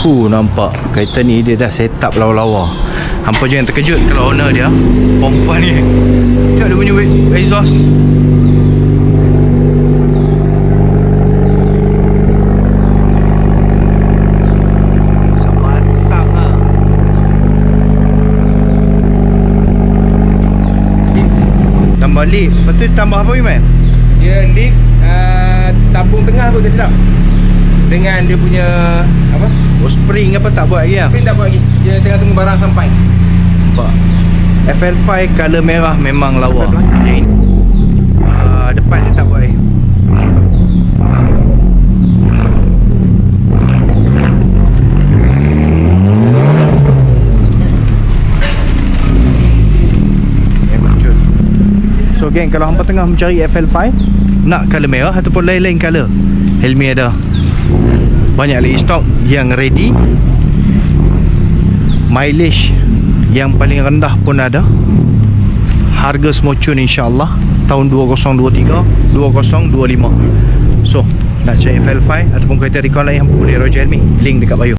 Nampak kereta ni dia dah set up lawa-lawa. Hampa jangan terkejut kalau owner dia perempuan ni. Tengok dia punya exhaust. Mantap lah. Tambah lift. Lepas tu tambah apa Iman? Dia lift tabung tengah tu tak silap. Dengan dia punya apa? Oh, spring apa tak buat lagi lah? Spring tak buat lagi. Dia tengah tunggu barang sampai. Nampak FL5 colour merah memang lawa. Yang ini depan dia tak buat lagi. So geng, kalau hampa tengah mencari FL5 nak colour merah ataupun lain-lain colour, Helmi ada banyak lagi stok yang ready. Mileage yang paling rendah pun ada. Harga semua cun insyaAllah tahun 2023 2025. So nak cari FL5 ataupun kereta recon lain, boleh Roger Helmi, link dekat bio.